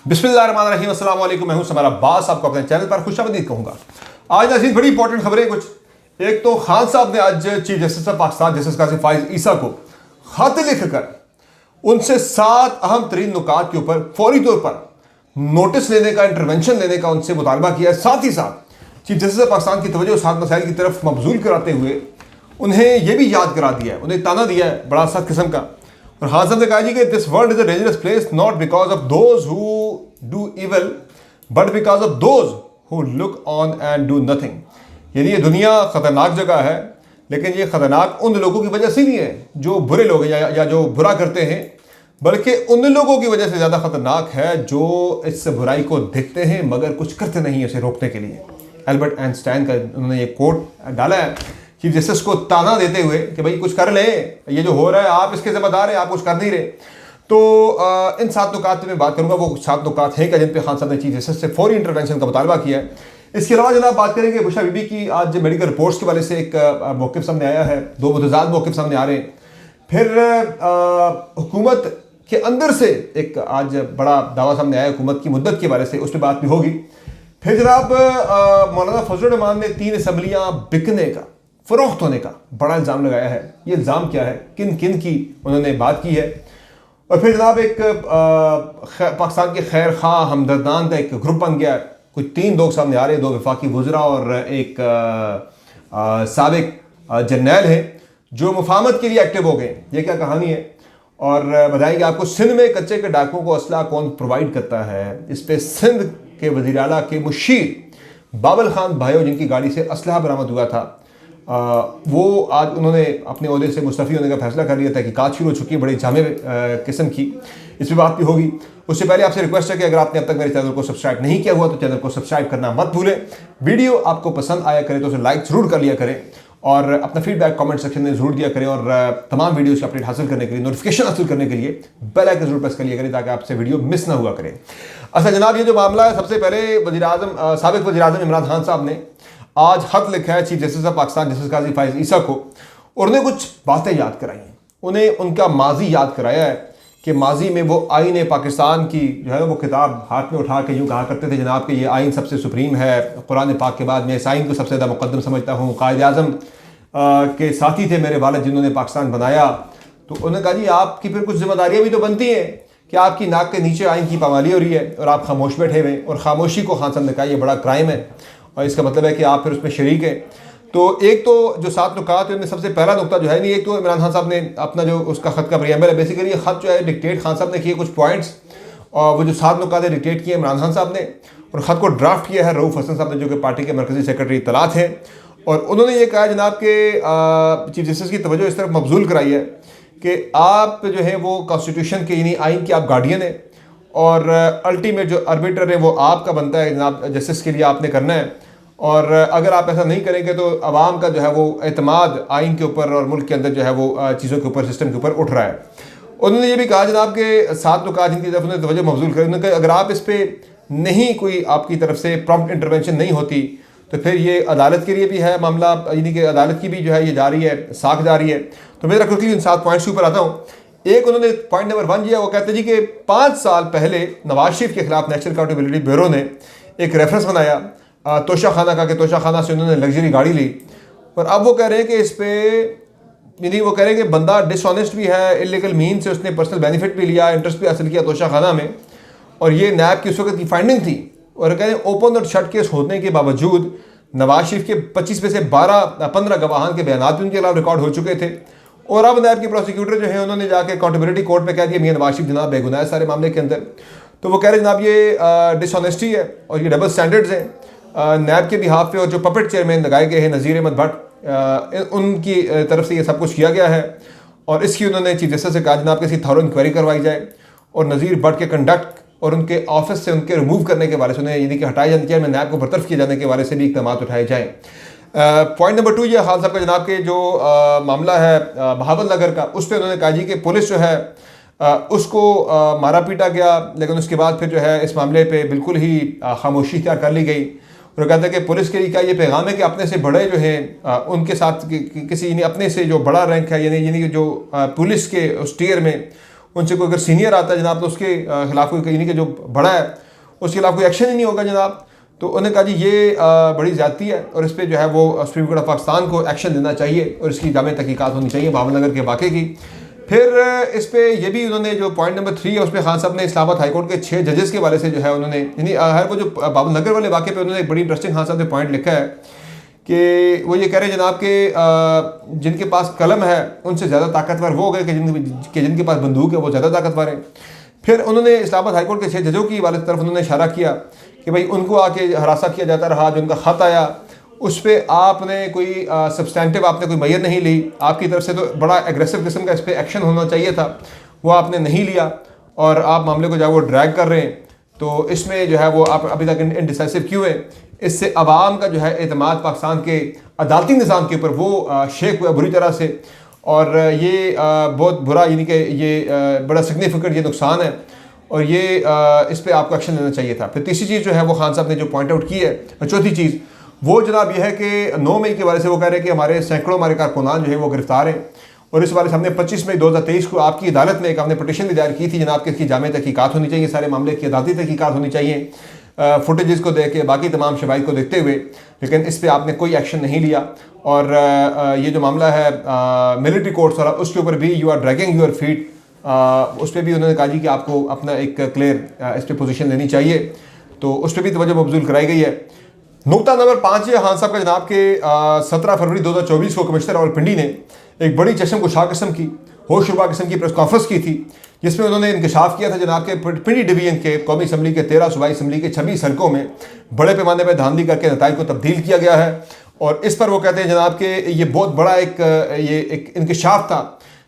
बिस्मिल्लाहिर्रहमानिर्रहीम, अस्सलाम वालेकुम। मैं हूं समारा अब्बास, आपको अपने चैनल पर खुशामदीद कहूंगा। आज नाज़रीन बड़ी इंपॉर्टेंट खबरें कुछ। एक तो खान साहब ने आज chief justice of Pakistan justice Qasim Faez Isa को खत लिखकर उनसे 7 अहम तरीन नुकात के ऊपर फौरी तौर पर नोटिस लेने का, इंटरवेंशन लेने का उनसे मुतालबा किया है। साथ ही साथ चीफ जस्टिस ऑफ पाकिस्तान की तवज्जो सात मसाइल की तरफ मबजूल कराते हुए उन्हें यह भी याद करा दिया है, उन्हें ताना दिया है बड़ा सख्त किस्म का। और खान साहब ने कहा जी कि this world is a dangerous place not because of those who do evil but because of those who look on and do nothing. यानी ये दुनिया खतरनाक जगह है, लेकिन ये खतरनाक उन लोगों की वजह से नहीं है जो बुरे लोग हैं या जो बुरा करते हैं, बल्कि उन लोगों की वजह से ज़्यादा खतरनाक है जो इस बुराई को देखते हैं मगर कुछ करते नहीं है इसे रोकने के लिए। एल्बर्ट आइंस्टाइन का उन्होंने ये कोट डाला है चीफ जस्टिस को ताना देते हुए कि भाई कुछ कर ले, ये जो हो रहा है आप इसके जिम्मेदार हैं, आप कुछ कर नहीं रहे। तो इन 7 नुकात पे मैं बात करूंगा। वो 7 नुकात हैं क्या जिन पे खान साहब ने चीफ जस्टिस से फौरी इंटरवेंशन का मुतालबा किया है। इसके अलावा जनाब बात करेंगे बुशरा बीबी की। आज मेडिकल रिपोर्ट्स के वाले से एक मौक़िफ़ सामने आया है, 2 मुतज़ाद मौक़िफ़ सामने आ रहे हैं। फिर हुकूमत के अंदर से एक आज बड़ा दावा सामने आया हुकूमत की मुद्दत के बारे से, उस पर बात भी होगी। फिर जनाब मौलाना फजलुर रहमान ने 3 असम्बलियाँ बिकने का, फरोख्त होने का बड़ा इल्ज़ाम लगाया है। ये इल्ज़ाम क्या है, किन किन की उन्होंने बात की है। और फिर जनाब एक पाकिस्तान के खैर खा हमदर्दान का एक ग्रुप बन गया। कुछ 3 लोग सामने आ रहे हैं, 2 वफाकी वज़रा और एक साबिक जर्नैल है जो मुफाहमत के लिए एक्टिव हो गए। ये क्या कहानी है और बताएंगे आपको। सिंध में कच्चे के डाकुओं को असला कौन प्रोवाइड करता है, इस पर सिंध के वज़ीर आला के मुशीर बाबल खान भाइयों जिनकी गाड़ी से असलहा बरामद हुआ था, वो आज उन्होंने अपने ओहदे से मुस्तफ़ी होने का फैसला कर लिया था कि काज शुरू हो चुकी है बड़ी जामे किस्म की। इस पर बात भी होगी। उससे पहले आपसे रिक्वेस्ट है कि अगर आपने अब तक मेरे चैनल को सब्सक्राइब नहीं किया हुआ तो चैनल को सब्सक्राइब करना मत भूलें। वीडियो आपको पसंद आया करे तो उसे लाइक ज़रूर कर लिया करें और अपना फीडबैक कमेंट सेक्शन में ज़रूर दिया करें। और तमाम वीडियोज़ की अपडेट हासिल करने के लिए, नोटिफिकेशन हासिल करने के लिए बेल आइकन जरूर प्रेस कर लिया करें ताकि आपसे वीडियो मिस ना हुआ करें। अच्छा जनाब, ये जो मामला है, सबसे पहले साबिक वज़ीर आज़म इमरान खान साहब ने आज खत लिखा है chief justice of Pakistan justice Qasim Faez Isa को और उन्हें कुछ बातें याद कराई हैं। उन्हें उनका माजी याद कराया है कि माजी में वो आईन पाकिस्तान की जो है वो किताब हाथ में उठा के यूँ कहा करते थे जनाब कि ये आइन सबसे सुप्रीम है, कुरान पाक के बाद मैं इस आइन को सबसे ज़्यादा मुकद्दम समझता हूँ। कायद आज़म के साथी थे मेरे वालिद जिन्होंने पाकिस्तान बनाया। तो उन्होंने कहा जी आपकी फिर कुछ जिम्मेदारियाँ भी तो बनती हैं कि आपकी नाक के नीचे आइन की पामाली हो रही है और आप खामोश बैठे हुए। और खामोशी को खान साहब ने कहा यह बड़ा क्राइम है और इसका मतलब है कि आप फिर उसमें शरीक हैं। तो एक तो जो 7 नुकात है उनमें सबसे पहला नुकता जो है नहीं, एक तो इमरान खान साहब ने अपना जो उसका ख़त का प्रियम्बल है, बेसिकली ये ख़त जो है डिक्टेट खान साहब ने किए कुछ पॉइंट्स, और वो जो 7 नुकात है डिक्टेट किए इमरान खान साहब ने और ख़त को ड्राफ्ट किया है रऊफ़ हसन साहब ने जो कि पार्टी के मरकज़ी सेक्रेटरी इत्तलात हैं। और उन्होंने ये कहा जनाब के चीफ जस्टिस की तवज्जो इस तरफ मबजूल कराई है कि आप जो है वो कॉन्स्टिट्यूशन के यानी आइन के आप गार्डियन हैं और अल्टीमेट जो आर्बिटर है वो आपका बनता है जनाब, जस्टिस के लिए आपने करना है। और अगर आप ऐसा नहीं करेंगे तो आवाम का जो है वो एतमाद आइन के ऊपर और मुल्क के अंदर जो है वो चीज़ों के ऊपर, सिस्टम के ऊपर उठ रहा है। उन्होंने ये भी कहा जनाब के 7 नुकात जिनकी तरफ उन्होंने तवज्जो मबजूल करी, उन्होंने कहा अगर आप इस पर नहीं कोई आपकी तरफ से प्रॉम्प्ट इंटरवेंशन नहीं होती तो फिर ये अदालत के लिए भी है मामला, यानी कि अदालत की भी जो है ये जारी है, साख जारी है। तो मैं रखकर इन 7 पॉइंट्स के ऊपर आता हूँ। एक उन्होंने पॉइंट नंबर 1 दिया, वो कहते हैं जी कि 5 साल पहले नवाज शरीफ के खिलाफ नेशनल अकाउंटेबिलिटी ब्यूरो ने एक रेफरेंस बनाया तोशा खाना का, कि तोशा खाना से उन्होंने लग्जरी गाड़ी ली। और अब वो कह रहे हैं कि इस पर यानी वो कह रहे हैं कि बंदा डिसऑनेस्ट भी है, इलीगल मीन से उसने पर्सनल बेनिफिट भी लिया, इंटरेस्ट भी हासिल किया तोशा खाना में। और ये नैब की उस वक्त की फाइंडिंग थी। और कह रहे हैं ओपन और शट केस होने के बावजूद नवाज शरीफ के 25 में से 15 गवाहान के बयान भी उनके खिलाफ रिकॉर्ड हो चुके थे। और अब नैब के प्रोसिक्यूटर जो है उन्होंने जाके अकाउंटेबिलिटी कोर्ट में कह दिया मियां नवाज शरीफ जनाब बेगुनाह है सारे मामले के अंदर। तो वो कह रहे जनाब ये डिसऑनेस्टी है और ये डबल स्टैंडर्ड्स हैं नैब के बिहाफ पे। और जो पपेट चेयरमैन लगाए गए हैं नज़ीर अहमद भट्ट, उनकी तरफ से ये सब कुछ किया गया है। और इसकी उन्होंने चीफ जस्टिस से कहा जनाब कि इसकी थॉरो इंक्वायरी करवाई जाए और नज़ीर भट्ट के कंडक्ट और उनके ऑफिस से उनके रिमूव करने के वाले से उन्हें यानी कि हटाए जाने के नैब को बरतरफ किए जाने के वाले से भी इक़दाम उठाए जाएँ। पॉइंट नंबर 2 ये खान साहब का जनाब के जो मामला है बहावल नगर का, उस पर उन्होंने कहा जी कि पुलिस जो है उसको मारा पीटा गया, लेकिन उसके बाद फिर जो है इस मामले पे बिल्कुल ही खामोशी इख्तियार कर ली गई। और कहते हैं कि पुलिस के लिए क्या ये पैगाम है कि अपने से बड़े जो हैं उनके साथ किसी यानी अपने से जो बड़ा रैंक है यानी जो पुलिस के उस टीयर में उनसे कोई अगर सीनियर आता है जनाब तो उसके खिलाफ कोई यानी कि जो बड़ा है उसके खिलाफ कोई एक्शन ही नहीं होगा जनाब। तो उन्होंने कहा जी ये बड़ी ज़्यादती है और इस पर जो है वो सुप्रीम कोर्ट ऑफ पाकिस्तान को एक्शन लेना चाहिए और इसकी जामे तहकीकात होनी चाहिए बाबल नगर के वाक़े की। फिर इस पर यह भी उन्होंने जो पॉइंट नंबर 3 है उस पर खान साहब ने इस्लामाबाद हाईकोर्ट के 6 जजेस के वाले से जो है उन्होंने यानी हर वो जो बाबल नगर वाले वाक़े पे उन्होंने एक बड़ी इंटरेस्टिंग खान साहब ने पॉइंट लिखा है कि वो ये कह रहे हैं जनाब के जिनके पास कलम है उनसे ज़्यादा ताकतवर वो हो गए कि जिनके पास बंदूक है वो ज़्यादा ताकतवर है। फिर उन्होंने इस्लामाबाद हाईकोर्ट के 6 जजों की वाले तरफ उन्होंने इशारा किया कि भाई उनको आके हरासा किया जाता रहा, जो उनका ख़त आया उस पर आपने कोई सब्सटैंटिव आपने कोई मैयर नहीं ली, आपकी तरफ से तो बड़ा एग्रेसिव किस्म का इस पर एक्शन होना चाहिए था, वो आपने नहीं लिया और आप मामले को जो है वो ड्रैग कर रहे हैं। तो इसमें जो है वो आप अभी तक इनडिसाइसिव क्यों है? इससे अवाम का जो है एतमाद पाकिस्तान के अदालती निज़ाम के ऊपर वो शेक हुआ बुरी तरह से और ये बहुत बुरा यानी कि ये बड़ा सिग्निफिकेंट ये नुकसान है और ये इस पर आपको एक्शन लेना चाहिए था। फिर तीसरी चीज़ जो है वो खान साहब ने जो पॉइंट आउट की है, चौथी चीज़ वो जनाब यह है कि 9 मई के वाले से वो कह रहे हैं कि हमारे सैकड़ों हमारे कारकुनान जो है वो गिरफ्तार हैं और इस वाले से हमने 25 मई 2023 को आपकी अदालत में एक हमने पटिशन भी दायर की थी जनाब कि इसकी जामे तहकीकात होनी चाहिए, सारे मामले की अदालती तहकीकात होनी चाहिए फुटेजेस को देख के बाकी तमाम शवाहिद को देखते हुए, लेकिन इस पर आपने कोई एक्शन नहीं लिया। और ये जो मामला है मिलिट्री कोर्ट्स वाला उसके ऊपर भी you are dragging your feet, उस पर भी उन्होंने कहा जी कि आपको अपना एक क्लियर इस पर पोजीशन लेनी चाहिए, तो उस पर भी तवज्जो मबज़ूल कराई गई है। नुकता नंबर 5 है खान साहब का जनाब के 17 फरवरी 2024 को कमिश्नर रावलपिंडी ने एक बड़ी चशम कुशा किस्म की होशरुबा किस्म की प्रेस कॉन्फ्रेंस की थी जिसमें उन्होंने इंकशाफ किया था जनाब के पिंडी डिवीजन के कौमी असम्बली के 13 सूबाई असम्बली के 26 हलकों में बड़े पैमाने पर धांधली करके नताइज को तब्दील किया गया है। और इस पर वो कहते हैं जनाब के ये बहुत बड़ा एक इंकशाफ था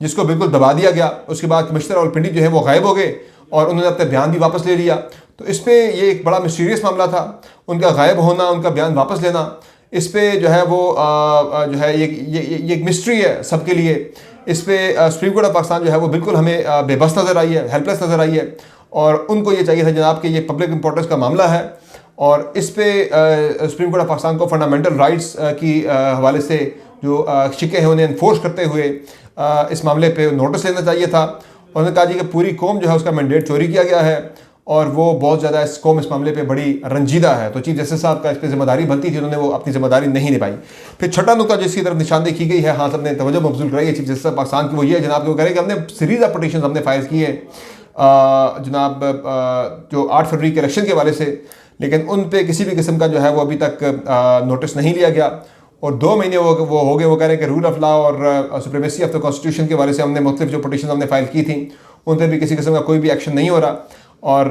जिसको बिल्कुल दबा दिया गया। उसके बाद कमिश्नर रावलपिंडी जो है वो गायब हो गए और उन्होंने अपना बयान भी वापस ले लिया। तो इस पर ये एक बड़ा मिस्टीरियस मामला था, उनका गायब होना, उनका बयान वापस लेना, इस पे जो है वो जो है ये एक मिस्ट्री है सबके लिए। इस पे सुप्रीम कोर्ट ऑफ पाकिस्तान जो है वो बिल्कुल हमें बेबस नज़र आई है, हेल्पलेस नज़र आई है और उनको ये चाहिए था जनाब कि ये पब्लिक इंपॉर्टेंस का मामला है और इस पे सुप्रीम कोर्ट ऑफ पाकिस्तान को फंडामेंटल राइट्स की हवाले से जो शिकें हैं उन्हें इन्फोर्स करते हुए इस मामले पे नोटिस लेना चाहिए था। उन्होंने कहा जी कि पूरी कौम जो है उसका मैंडेट चोरी किया गया है और वो बहुत ज़्यादा इस कौम इस मामले पे बड़ी रंजीदा है, तो चीफ जस्टिस साहब का इस पर जिम्मेदारी बनती थी, उन्होंने वो अपनी जिम्मेदारी नहीं निभाई। फिर छठा नुकता जिसकी तरफ निशानदेही की गई है, हाँ सबने तवज्जो मबज़ूल कराई है चीफ जस्टिस पाकिस्तान की, वो ये है जनाब, वो कह रहे हैं कि हमने सीरीज़ ऑफ पटिशन हमने फाइल की है जनाब जो 8 फरवरी के इलेक्शन के वाले से, लेकिन उन पर किसी भी किस्म का जो है वो अभी तक नोटिस नहीं लिया गया और 2 महीने वो हो गए। वो कह रहे हैं कि रूल ऑफ लॉ और सुप्रीमेसी ऑफ द कॉन्स्टिट्यूशन के वाले से हमने मुख्तलिफ जो पटिशन हमने फाइल की थी उन पर भी किसी किस्म का कोई भी एक्शन नहीं हो रहा और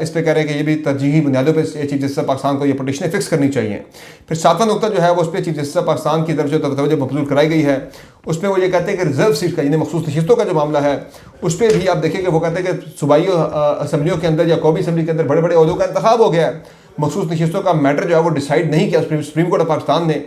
इस पे कह रहे हैं कि ये भी तरजीही बुनियादों पे चीफ जस्टिस पाकिस्तान को ये पटिशनें फिक्स करनी चाहिए। फिर 7वां नुकता जो है वो उस पर चीफ जस्टिस पाकिस्तान की तरफ जो तवज्जो मबज़ूल कराई गई है उसमें वो ये कहते हैं कि रिजर्व सीट का यानी मखसूस नशिस्तों का जो मामला है उस पर भी आप देखेंगे वो कहते हैं कि सूबाई असम्बलियों के अंदर या कौमी असम्बली के अंदर बड़े बड़े अहदों का इंतखाब हो गया है, मखसूस नशिस्तों का मैटर जो है वो डिसाइड नहीं किया सुप्रीम कोर्ट ऑफ पाकिस्तान ने।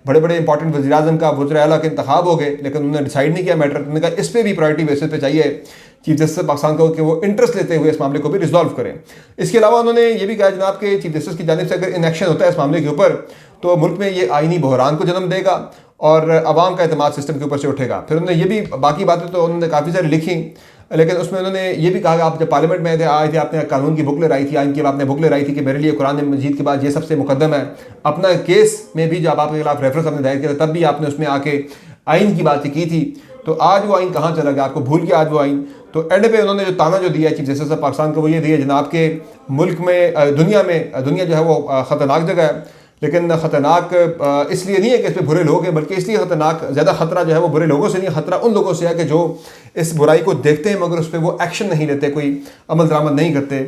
बड़े बड़े इंपॉर्टेंट वज़ीर आज़म का वज़ीर आला के इंतखाब हो गए लेकिन उन्होंने डिसाइड नहीं किया मैटर। उन्होंने कहा इस पर भी प्रायोरिटी बेसिस पे चाहिए चीफ जस्टिस पाकिस्तान को कि वो इंटरेस्ट लेते हुए इस मामले को भी रिजॉल्व करें। इसके अलावा उन्होंने ये भी कहा जनाब कि चीफ जस्टिस की जानिब से अगर इनएक्शन होता है इस मामले के ऊपर तो मुल्क में ये आइनी बहरान को जन्म देगा और अवाम का एतमाद सिस्टम के ऊपर से उठेगा। फिर उन्होंने ये भी बाकी बातें तो उन्होंने काफ़ी सारी लिखी लेकिन उसमें उन्होंने ये भी कहा कि आप जब पार्लियामेंट में आए थे आपने कानून की बुक ले आई थी, आइन की आपने बुक ले आई थी कि मेरे लिए कुरान मजीद के बाद ये सबसे मुकद्दम है। अपना केस में भी जब आपके खिलाफ रेफरेंस आपने दायर किया तब भी आपने उसमें आके आइन की बातें की थी, तो आज वो आइन कहाँ चला गया, आपको भूल गया आज वो आइन। तो एंड पे उन्होंने जो ताना जो दिया चीफ जस्टिस पाकिस्तान को वो ये दिया जनाब के मुल्क में दुनिया जो है वो ख़तरनाक जगह है, लेकिन ख़तरनाक इसलिए नहीं है कि इस पर बुरे लोग हैं बल्कि इसलिए ख़तरनाक ज़्यादा ख़तरा जो है वो बुरे लोगों से नहीं, ख़तरा उन लोगों से है कि जो इस बुराई को देखते हैं मगर उस पर वो एक्शन नहीं लेते, कोई अमल दरामद नहीं करते।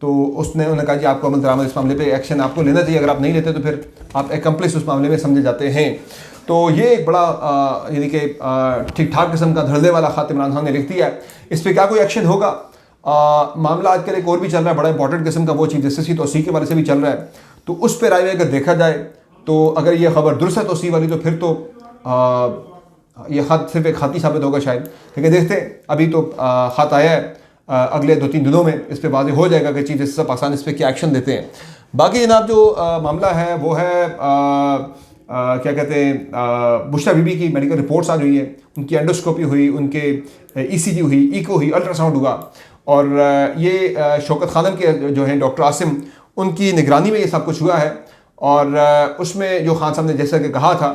तो उन्होंने कहा जी आपको अमल दरामद इस मामले पे एक्शन आपको लेना चाहिए, अगर आप नहीं लेते तो फिर आप एकम्प्लिस उस मामले में समझे जाते हैं। तो ये एक बड़ा यानी कि ठीक ठाक किस्म का धड़ल्ले वाला ख़त इमरान खान ने लिख दिया है। इस पर क्या कोई एक्शन होगा? मामला आजकल एक और भी चल रहा है, बड़ा इंपॉर्टेंट किस्म का, वो चीफ जस्टिस की तोसी के वाले से भी चल रहा है। तो उस पर राय में अगर देखा जाए तो अगर ये खबर दुरुस्त है तोसी वाली तो फिर तो ये ख़त सिर्फ एक ख़ाती साबित होगा शायद, लेकिन देखते हैं। अभी तो ख़त आया है, अगले 2-3 दिनों में इस पर वाज़ेह हो जाएगा कि चीफ जस्टिस पाकिस्तान इस पर क्या एक्शन देते हैं। बाकी जनाब जो मामला है वो है क्या कहते हैं बुशरा बीबी की मेडिकल रिपोर्ट्स आ गई है, उनकी एंडोस्कोपी हुई, उनके ईसीजी हुई, इको हुई, अल्ट्रासाउंड हुआ। और ये शौकत खानम के जो हैं डॉक्टर आसिम, उनकी निगरानी में ये सब कुछ हुआ है। और उसमें जो खान साहब ने जैसा कि कहा था,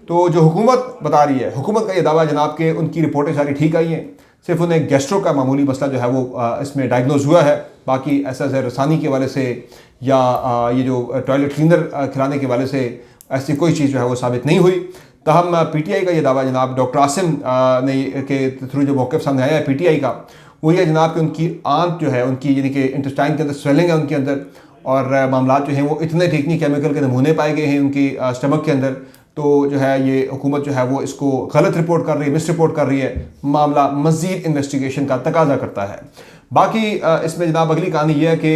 तो जो हुकूमत बता रही है, हुकूमत का ये दावा जनाब के उनकी रिपोर्टें सारी ठीक आई हैं, सिर्फ उन्हें गैस्ट्रो का मामूली मसला जो है वो इसमें डायग्नोज हुआ है। बाकी ऐसा रसानी के वाले से या ये जो टॉयलेट क्लीनर खिलाने के वाले से ऐसी कोई चीज़ जो है वो साबित नहीं हुई। तहम पीटीआई का ये दावा जनाब डॉक्टर आसिम ने के थ्रू जो मौक़िफ़ सामने आया है पीटीआई का, वो ये जनाब कि उनकी आंत जो है, उनकी यानी कि इंटेस्टाइन के अंदर स्वेलिंग है उनके अंदर, और मामला जो हैं वो इतने ठीक नहीं, केमिकल के नमूने पाए गए हैं उनकी स्टमक के अंदर। तो जो है ये हुकूमत जो है वो इसको गलत रिपोर्ट कर रही है, मिस रिपोर्ट कर रही है। मामला मज़ीद इन्वेस्टिगेशन का तकाजा करता है। बाकी इसमें जनाब अगली कहानी ये है कि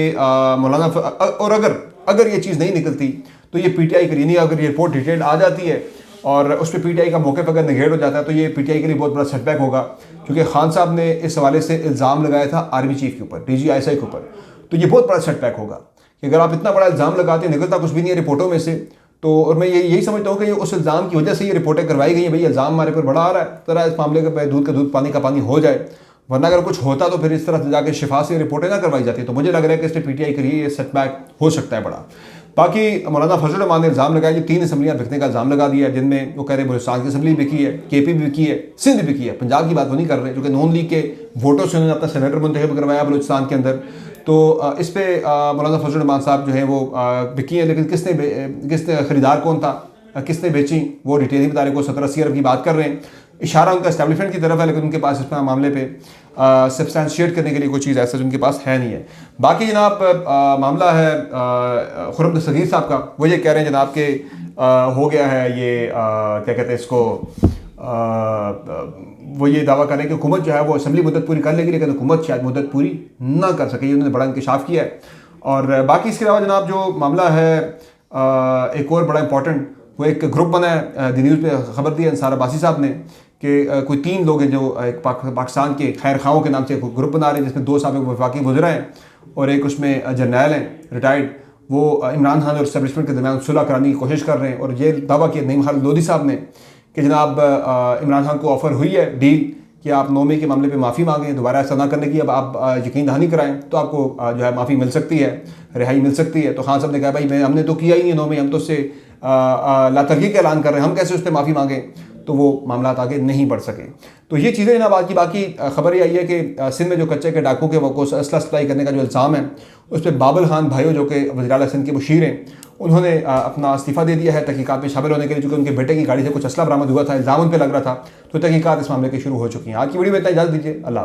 मौलाना और अगर ये चीज़ नहीं निकलती तो ये पीटीआई के लिए नहीं, अगर ये रिपोर्ट डिटेल्ड आ जाती है और उस पर पीटीआई का मौके पर अगर निगेट हो जाता है तो ये पीटीआई के लिए बहुत बड़ा सेटबैक होगा। क्योंकि खान साहब ने इस हवाले से इल्ज़ाम लगाया था आर्मी चीफ के ऊपर, DGISI के ऊपर, तो ये बहुत बड़ा सेटबैक होगा कि अगर आप इतना बड़ा इल्ज़ाम लगाते हैं, निकलता कुछ भी नहीं है रिपोर्टों में से। तो और मैं यही समझता हूँ कि ये उस इल्ज़ाम की वजह से ये रिपोर्टें करवाई गई हैं। भाई इल्ज़ाम हमारे पर बड़ा आ रहा है, तरह इस मामले का दूध का दूध पानी का पानी हो जाए, वरना अगर कुछ होता तो फिर इस तरह से जाकर शिफा से रिपोर्टें ना करवाई जाती। तो मुझे लग रहा है कि इसमें पीटीआई के लिए ये सेटबैक हो सकता है बड़ा। बाकी मौलाना फजल रहमान ने इल्ज़ाम लगाया, 3 असम्बलियाँ बिकने का इल्ज़ाम लगा दिया है, जिनमें वो कह रहे हैं बलूचिस्तान की असम्बली बिकी है, KP भी बिकी है, सिंध भी बिकी है। पंजाब की बात वो नहीं कर रहे, क्योंकि नून लीग के वोटों से उन्होंने अपना सेनेटर मुंतखब करवाया बलूचिस्तान के अंदर। तो इस पर मौलाना फजल रहमान साहब जो है वो बिकी है, लेकिन किसने ख़रीदार कौन था, किसने बेची, वो डिटेल नहीं बता रहे। को 17-80 अरब की बात कर रहे हैं, इशारा उनका एस्टेब्लिशमेंट की तरफ है, लेकिन उनके पास इस मामले पे सब्सटेंशिएट करने के लिए कोई चीज़ ऐसा उनके पास है नहीं है। बाकी जनाब मामला है खुर्रम सगीर साहब का, वो ये कह रहे हैं जनाब के हो गया है ये क्या कहते हैं इसको, वो ये दावा कर रहे हैं कि हुकूमत जो है वो असम्बली मुद्दत पूरी कर लेगी, लेकिन हुकूमत शायद मुद्दत पूरी ना कर सके। उन्होंने बड़ा इंकशाफ किया है। और बाकी इसके अलावा जनाब जो मामला है एक और बड़ा इंपॉर्टेंट, वो एक ग्रुप बना है, दी न्यूज़ पे खबर दी है अंसार अब्बासी साहब ने कि कोई 3 लोग हैं जो एक पाकिस्तान के खैर खाओं के नाम से एक ग्रुप बना रहे हैं, जिसमें 2 साबिक़ वफाकी वज़रा हैं और एक उसमें जर्नैल हैं रिटायर्ड। वो इमरान खान और इस्टेब्लिशमेंट के दरमियान सुलह कराने की कोशिश कर रहे हैं। और ये दावा किया नईम खालिद लोधी साहब ने कि जनाब इमरान खान को ऑफ़र हुई है डील कि आप 9 मई के मामले पे माफ़ी मांगें, दोबारा ऐसा ना करने की अब आप यकीन दहानी कराएं तो आपको जो है माफ़ी मिल सकती है, रिहाई मिल सकती है। तो खान साहब ने कहा भाई हमने तो किया ही नहीं 9 मई, हम तो उससे लातरगी का ऐलान कर रहे हैं, हम कैसे उस पर माफ़ी मांगें। तो वो मामला आगे नहीं बढ़ सके। तो ये चीज़ें जनाब आज की। बाकी खबर ये आई है कि सिंध में जो कच्चे के डाकू के वो असला सप्लाई करने का जो इल्ज़ाम है उस पर बाबुल खान भाइयों जो कि वज़ीर आला सिंध के मुशीर हैं, उन्होंने अपना इस्तीफ़ा दे दिया है तहकीकात में शामिल होने के लिए, चूँकि उनके बेटे की गाड़ी से कुछ असला बरामद हुआ था, इल्ज़ाम उन पर लग रहा था। तो तहकीकात इस मामले की शुरू हो चुकी हैं। आज की वीडियो में इतना इजाज़त दीजिए, अल्लाह।